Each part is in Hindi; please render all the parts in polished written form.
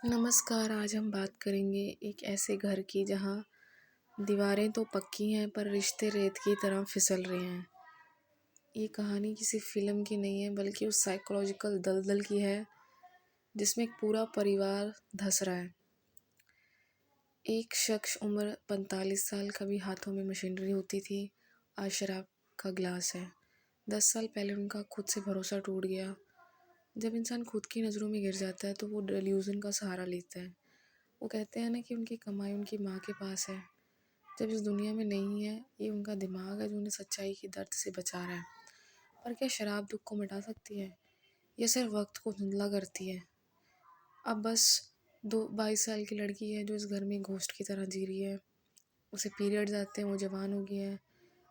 नमस्कार। आज हम बात करेंगे एक ऐसे घर की जहाँ दीवारें तो पक्की हैं पर रिश्ते रेत की तरह फिसल रहे हैं। ये कहानी किसी फिल्म की नहीं है बल्कि उस साइकोलॉजिकल दलदल की है जिसमें एक पूरा परिवार धंस रहा है। एक शख्स उम्र 45 साल का भी हाथों में मशीनरी होती थी। आज शराब का गिलास है। 10 साल पहले उनका खुद से भरोसा टूट गया। जब इंसान खुद की नज़रों में गिर जाता है तो वो डिल्यूजन का सहारा लेता है। वो कहते हैं ना कि उनकी कमाई उनकी माँ के पास है, जब इस दुनिया में नहीं है। ये उनका दिमाग है जो उन्हें सच्चाई के दर्द से बचा रहा है। पर क्या शराब दुख को मिटा सकती है? यह सिर्फ वक्त को धुंधला करती है। अब बस 22 साल की लड़की है जो इस घर में घोस्ट की तरह जी रही है। उसे पीरियड्स आते हैं, वो जवान हो गई है।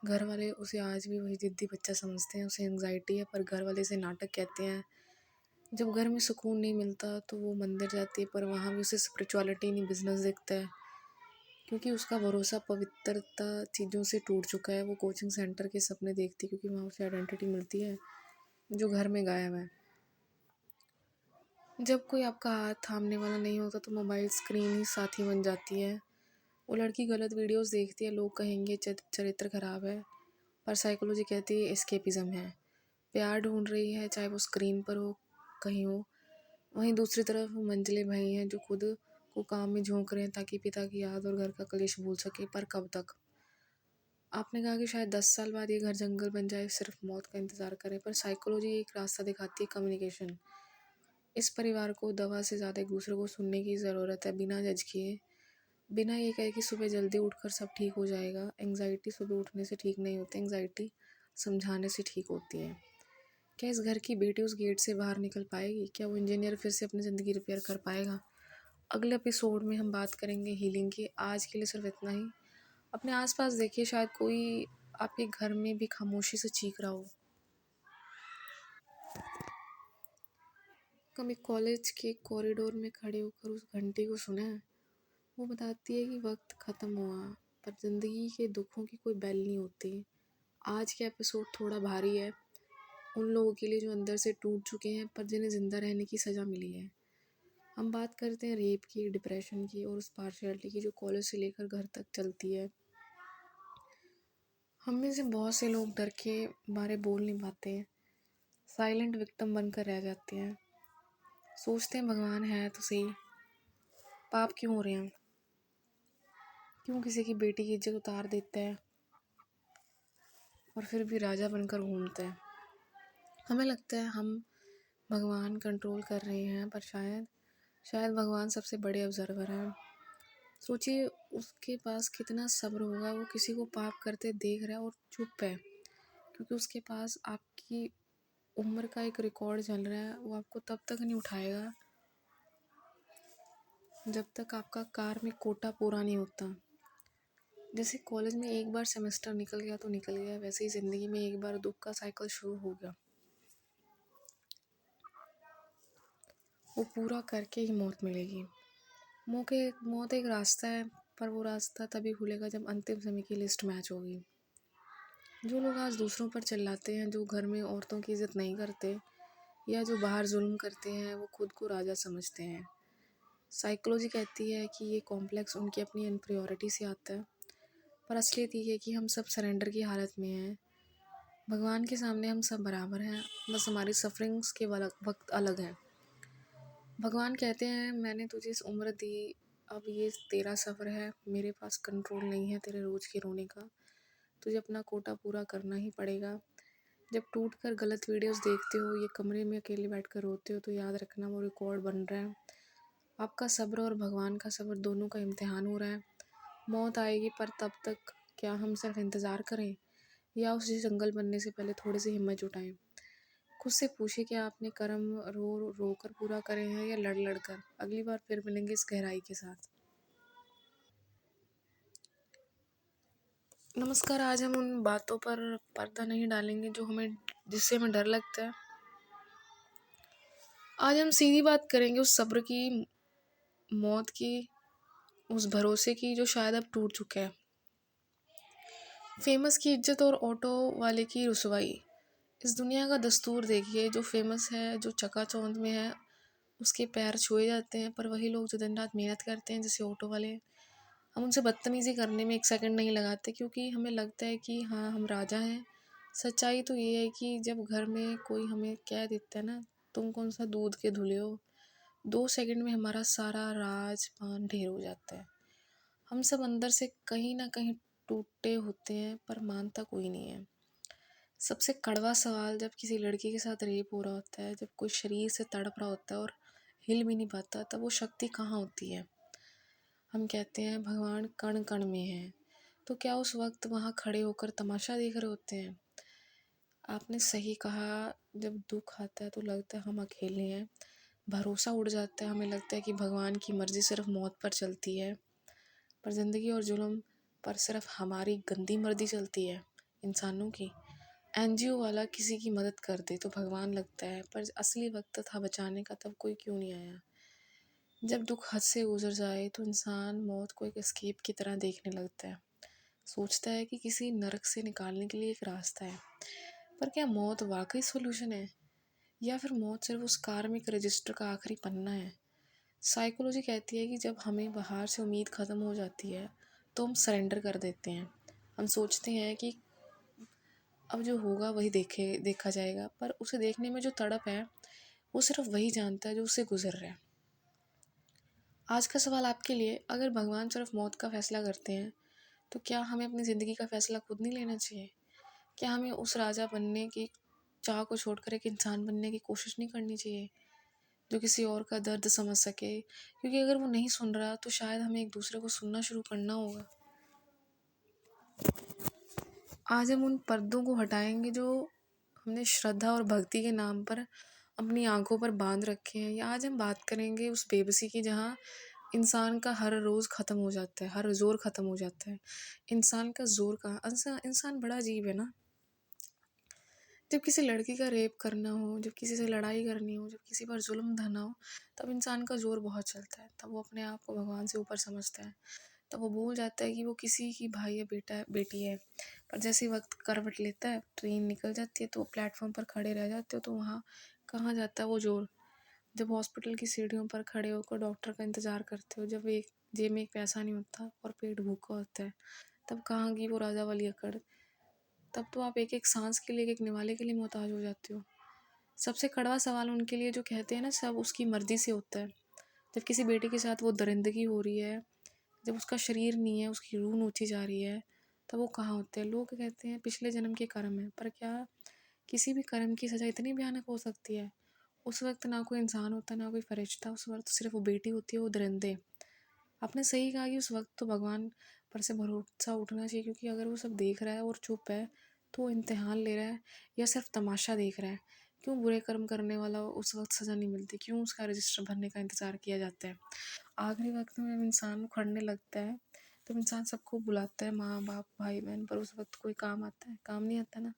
घर वाले उसे आज भी वही जिद्दी बच्चा समझते हैं। उसे एंग्जाइटी है पर घर वाले इसे नाटक कहते हैं। जब घर में सुकून नहीं मिलता तो वो मंदिर जाती है पर वहाँ भी उसे स्पिरिचुअलिटी नहीं बिजनेस दिखता है, क्योंकि उसका भरोसा पवित्रता चीज़ों से टूट चुका है। वो कोचिंग सेंटर के सपने देखती है क्योंकि वहाँ उसे आइडेंटिटी मिलती है जो घर में गायब है। जब कोई आपका हाथ थामने वाला नहीं होता तो मोबाइल स्क्रीन ही साथी बन जाती है। वो लड़की गलत वीडियोस देखती है, लोग कहेंगे चरित्र खराब है, पर साइकोलॉजी कहती है एस्केपिज्म है। प्यार ढूंढ रही है, चाहे वो स्क्रीन पर हो कहीं हो। वहीं दूसरी तरफ वो मंझले भाई हैं जो खुद को काम में झोंक रहे हैं ताकि पिता की याद और घर का कलेश भूल सके। पर कब तक? आपने कहा कि शायद 10 साल बाद ये घर जंगल बन जाए, सिर्फ मौत का इंतजार करें। पर साइकोलॉजी एक रास्ता दिखाती है, कम्युनिकेशन। इस परिवार को दवा से ज़्यादा एक दूसरे को सुनने की ज़रूरत है, बिना जज किए। बिना ये कहे कि सुबह जल्दी उठकर सब ठीक हो जाएगा। एंग्जाइटी सुबह उठने से ठीक नहीं होती, एंग्जाइटी समझाने से ठीक होती है। क्या इस घर की बेटी उस गेट से बाहर निकल पाएगी? क्या वो इंजीनियर फिर से अपनी ज़िंदगी रिपेयर कर पाएगा? अगले एपिसोड में हम बात करेंगे हीलिंग की। आज के लिए सिर्फ इतना ही। अपने आसपास देखिए, शायद कोई आपके घर में भी खामोशी से चीख रहा हो। कभी कॉलेज के कॉरिडोर में खड़े होकर उस घंटी को सुना है? वो बताती है कि वक्त ख़त्म हुआ, पर ज़िंदगी के दुखों की कोई बेल नहीं होती। आज का एपिसोड थोड़ा भारी है उन लोगों के लिए जो अंदर से टूट चुके हैं पर जिन्हें ज़िंदा रहने की सज़ा मिली है। हम बात करते हैं रेप की, डिप्रेशन की और उस पार्शियलिटी की जो कॉलेज से लेकर घर तक चलती है। हम में से बहुत से लोग डर के बारे बोल नहीं पाते, साइलेंट विक्टिम बनकर रह जाते हैं। सोचते हैं भगवान है तो सही, पाप क्यों हो रहे हैं, क्यों किसी की बेटी की इज्जत उतार देता है और फिर भी राजा बनकर घूमता है। हमें लगता है हम भगवान कंट्रोल कर रहे हैं, पर शायद भगवान सबसे बड़े ऑब्जर्वर हैं। सोचिए उसके पास कितना सब्र होगा। वो किसी को पाप करते देख रहा है और चुप है, क्योंकि उसके पास आपकी उम्र का एक रिकॉर्ड चल रहा है। वो आपको तब तक नहीं उठाएगा जब तक आपका कार में कोटा पूरा नहीं होता। जैसे कॉलेज में एक बार सेमेस्टर निकल गया तो निकल गया, वैसे ही ज़िंदगी में एक बार दुख का साइकिल शुरू हो गया, वो पूरा करके ही मौत मिलेगी। मौत एक रास्ता है, पर वो रास्ता तभी खुलेगा जब अंतिम समय की लिस्ट मैच होगी। जो लोग आज दूसरों पर चिल्लाते हैं, जो घर में औरतों की इज्जत नहीं करते या जो बाहर जुल्म करते हैं, वो खुद को राजा समझते हैं। साइकोलॉजी कहती है कि ये कॉम्प्लेक्स उनकी अपनी इनफीरियॉरिटी से आता है, पर असलियत ये है कि हम सब सरेंडर की हालत में हैं। भगवान के सामने हम सब बराबर हैं, बस हमारी सफरिंग्स के वक्त अलग हैं। भगवान कहते हैं मैंने तुझे इस उम्र दी, अब ये तेरा सफ़र है। मेरे पास कंट्रोल नहीं है तेरे रोज़ के रोने का, तुझे अपना कोटा पूरा करना ही पड़ेगा। जब टूट कर गलत वीडियोस देखते हो, ये कमरे में अकेले बैठकर रोते हो, तो याद रखना वो रिकॉर्ड बन रहा है। आपका सब्र और भगवान का सब्र दोनों का इम्तिहान हो रहा है। मौत आएगी, पर तब तक क्या हम सिर्फ इंतज़ार करें या उसे जंगल बनने से पहले थोड़ी सी हिम्मत जुटाएं? खुद से पूछिए कि आपने कर्म रो रो कर पूरा करे हैं या लड़ लड़ कर। अगली बार फिर मिलेंगे इस गहराई के साथ। नमस्कार। आज हम उन बातों पर पर्दा नहीं डालेंगे जिससे हमें डर लगता है। आज हम सीधी बात करेंगे उस सब्र की, मौत की, उस भरोसे की जो शायद अब टूट चुका है। फेमस की इज्जत और ऑटो वाले की रुसवाई। इस दुनिया का दस्तूर देखिए, जो फेमस है, जो चकाचौंध में है, उसके पैर छुए जाते हैं, पर वही लोग जो दिन रात मेहनत करते हैं जैसे ऑटो वाले, हम उनसे बदतमीज़ी करने में 1 सेकंड नहीं लगाते, क्योंकि हमें लगता है कि हाँ, हम राजा हैं। सच्चाई तो ये है कि जब घर में कोई हमें कह देता है ना, तुम कौन सा दूध के धुले हो, 2 सेकंड में हमारा सारा राज-पान ढेर हो जाता है। हम सब अंदर से कहीं न कहीं टूटे होते हैं, पर मानता कोई नहीं है। सबसे कड़वा सवाल जब किसी लड़की के साथ रेप हो रहा होता है, जब कोई शरीर से तड़प रहा होता है और हिल भी नहीं पाता, तब वो शक्ति कहाँ होती है? हम कहते हैं भगवान कण-कण में है, तो क्या उस वक़्त वहाँ खड़े होकर तमाशा देख रहे होते हैं? आपने सही कहा, जब दुःख आता है तो लगता है हम अकेले हैं, भरोसा उड़ जाता है, हमें लगता है कि भगवान की मर्ज़ी सिर्फ़ मौत पर चलती है, पर ज़िंदगी और जुल्म पर सिर्फ़ हमारी गंदी मर्ज़ी चलती है, इंसानों की। एनजीओ वाला किसी की मदद कर दे तो भगवान लगता है, पर असली वक़्त था बचाने का, तब कोई क्यों नहीं आया? जब दुःख हद से गुज़र जाए तो इंसान मौत को एक एस्केप की तरह देखने लगता है। सोचता है कि किसी नरक से निकालने के लिए एक रास्ता है। पर क्या मौत वाक़ई सॉल्यूशन है? या फिर मौत सिर्फ़ उस कार्मिक रजिस्टर का आखिरी पन्ना है? साइकोलॉजी कहती है कि जब हमें बाहर से उम्मीद ख़त्म हो जाती है, तो हम सरेंडर कर देते हैं। हम सोचते हैं कि अब जो होगा वही देखा जाएगा, पर उसे देखने में जो तड़प है, वो सिर्फ़ वही जानता है जो उससे गुज़र रहा है। आज का सवाल आपके लिए, अगर भगवान सिर्फ़ मौत का फ़ैसला करते हैं, तो क्या हमें अपनी ज़िंदगी का फ़ैसला खुद नहीं लेना चाहिए? क्या हमें उस राजा बनने की चाह को छोड़कर एक इंसान बनने की कोशिश नहीं करनी चाहिए, जो किसी और का दर्द समझ सके? क्योंकि अगर वो नहीं सुन रहा, तो शायद हमें एक दूसरे को सुनना शुरू करना होगा। आज हम उन पर्दों को हटाएंगे जो हमने श्रद्धा और भक्ति के नाम पर अपनी आंखों पर बांध रखे हैं, या आज हम बात करेंगे उस बेबसी की जहाँ इंसान का हर रोज़ ख़त्म हो जाता है, हर ज़ोर ख़त्म हो जाता है। इंसान का ज़ोर कहाँ? इंसान बड़ा अजीब है ना। जब किसी लड़की का रेप करना हो, जब किसी से लड़ाई करनी हो, जब किसी पर जुल्म ढाना हो, तब इंसान का ज़ोर बहुत चलता है। तब वो अपने आप को भगवान से ऊपर समझता है। तब वो भूल जाता है कि वो किसी की भाई या बेटी है। पर जैसे ही वक्त करवट लेता है, ट्रेन निकल जाती है, तो प्लेटफॉर्म पर खड़े रह जाते हो, तो वहाँ कहाँ जाता है वो ज़ोर? जब हॉस्पिटल की सीढ़ियों पर खड़े होकर डॉक्टर का इंतज़ार करते हो, जब एक जेब में एक पैसा नहीं होता और पेट भूखा होता है, तब कहाँ गई वो राजा वाली अकड़? तब तो आप एक एक सांस के लिए, एक एक निवाले के लिए मोहताज हो जाते हो। सबसे कड़वा सवाल उनके लिए जो कहते हैं ना सब उसकी मर्जी से होता है। जब किसी बेटे के साथ वो दरिंदगी हो रही है, जब उसका शरीर नहीं है, उसकी रूह नोची जा रही है, तब वो कहाँ होते हैं? लोग कहते हैं पिछले जन्म के कर्म है, पर क्या किसी भी कर्म की सज़ा इतनी भयानक हो सकती है? उस वक्त ना कोई इंसान होता, ना कोई फरिश्ता, उस वक्त सिर्फ वो बेटी होती है, वो दरिंदे। आपने सही कहा कि उस वक्त तो भगवान पर से भरोसा उठना चाहिए, क्योंकि अगर वो सब देख रहा है और चुप है, तो वो इम्तिहान ले रहा है या सिर्फ तमाशा देख रहा है? क्यों बुरे कर्म करने वाला उस वक्त सज़ा नहीं मिलती? क्यों उसका रजिस्टर भरने का इंतज़ार किया जाता है? आखिरी वक्त में जब इंसान उखड़ने लगता है, तब इंसान सबको बुलाता है, माँ बाप भाई बहन, पर उस वक्त कोई काम आता है? काम नहीं आता ना।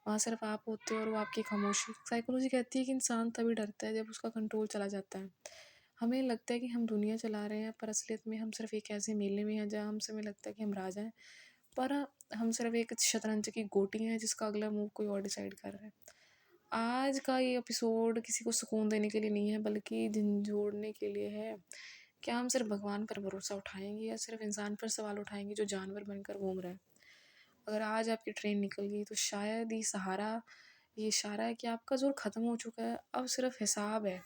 वहाँ सिर्फ आप होते हो और वो आपकी खामोशी। साइकोलॉजी कहती है कि इंसान तभी डरता है जब उसका कंट्रोल चला जाता है। हमें लगता है कि हम दुनिया चला रहे हैं, पर असलियत में हम सिर्फ एक ऐसे मेले में हैं जहाँ हमसे हमें लगता है कि हम राजा हैं, पर हम सिर्फ एक शतरंज की गोटी हैं जिसका अगला मूव कोई और डिसाइड कर रहा है। आज का ये एपिसोड किसी को सुकून देने के लिए नहीं है, बल्कि झंझोड़ने के लिए है। क्या हम सिर्फ भगवान पर भरोसा उठाएंगे, या सिर्फ इंसान पर सवाल उठाएंगे जो जानवर बनकर घूम रहा है? अगर आज आपकी ट्रेन निकल गई, तो शायद ये इशारा है कि आपका जोर ख़त्म हो चुका है, अब सिर्फ हिसाब है।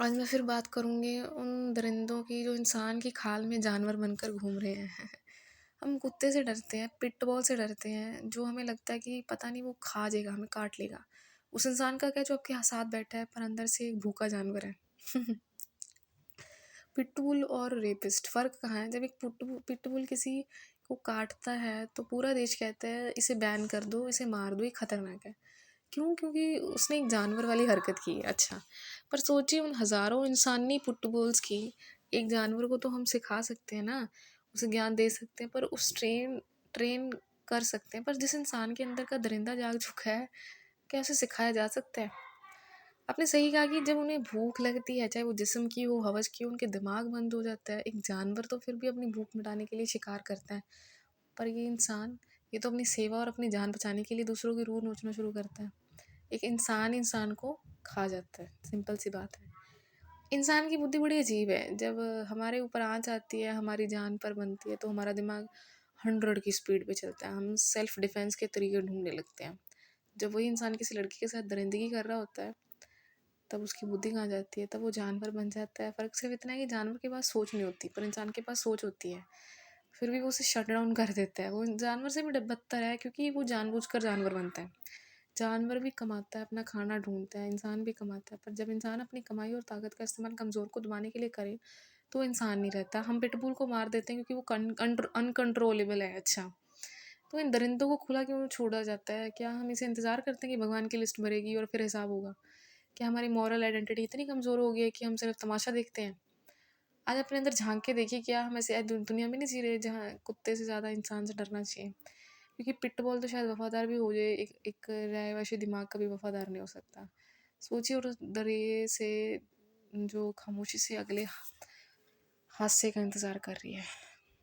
आज मैं फिर बात करूँगी उन दरिंदों की जो इंसान की खाल में जानवर बनकर घूम रहे हैं। हम कुत्ते से डरते हैं, पिटबॉल से डरते हैं, जो हमें लगता है कि पता नहीं वो खा जाएगा, हमें काट लेगा। उस इंसान का क्या जो आपके साथ बैठा है, पर अंदर से एक भूखा जानवर है। पिटबुल और रेपिस्ट फ़र्क कहाँ है? जब एक पिटबुल किसी को काटता है, तो पूरा देश कहता है इसे बैन कर दो, इसे मार दो, ये खतरनाक है। क्यों? क्योंकि उसने एक जानवर वाली हरकत की है। अच्छा, पर सोचिए उन हज़ारों इंसानी पिटबुल्स की, एक जानवर को तो हम सिखा सकते हैं ना, उसे ज्ञान दे सकते हैं, पर ट्रेन कर सकते हैं, पर जिस इंसान के अंदर का दरिंदा जाग चुका है, क्या उसे सिखाया जा सकता है? आपने सही कहा कि जब उन्हें भूख लगती है, चाहे वो जिस्म की हो, हवस की हो, उनके दिमाग बंद हो जाता है। एक जानवर तो फिर भी अपनी भूख मिटाने के लिए शिकार करता है, पर ये इंसान, ये तो अपनी सेवा और अपनी जान बचाने के लिए दूसरों की रूह नोचना शुरू करता है। एक इंसान को खा जाता है, सिंपल सी बात है। इंसान की बुद्धि बड़ी अजीब है, जब हमारे ऊपर आँच आती है, हमारी जान पर बनती है, तो हमारा दिमाग 100 की स्पीड पे चलता है, हम सेल्फ डिफेंस के तरीके ढूँढने लगते हैं। जब वही इंसान किसी लड़की के साथ दरिंदगी कर रहा होता है, तब उसकी बुद्धि कहाँ जाती है, तब वो जानवर बन जाता है। फ़र्क सिर्फ इतना है कि जानवर के पास सोच नहीं होती, पर इंसान के पास सोच होती है, फिर भी वो उसे शट डाउन कर देता है। वो जानवर से भी बदतर है, क्योंकि वो जानबूझकर जानवर बनता है। जानवर भी कमाता है, अपना खाना ढूंढता है, इंसान भी कमाता है, पर जब इंसान अपनी कमाई और ताकत का इस्तेमाल कमज़ोर को दबाने के लिए करे, तो वो इंसान नहीं रहता। हम पिटबुल को मार देते हैं क्योंकि वो अनकंट्रोलेबल है। अच्छा, तो इन दरिंदों को खुला क्यों छोड़ा जाता है? क्या हम इसे इंतज़ार करते हैं कि भगवान की लिस्ट भरेगी और फिर हिसाब होगा? क्या हमारी मॉरल आइडेंटिटी इतनी कमज़ोर हो गई है कि हम सिर्फ तमाशा देखते हैं? आज अपने अंदर झांक के देखिए, क्या हम ऐसे दुनिया में नहीं जी रहे जहाँ कुत्ते से ज़्यादा इंसान से डरना चाहिए? क्योंकि पिटबुल तो शायद वफादार भी हो जाए, एक रायवशी दिमाग कभी वफादार नहीं हो सकता। सोचिए, और उस दरिए से जो खामोशी से अगले हादसे का इंतज़ार कर रही है।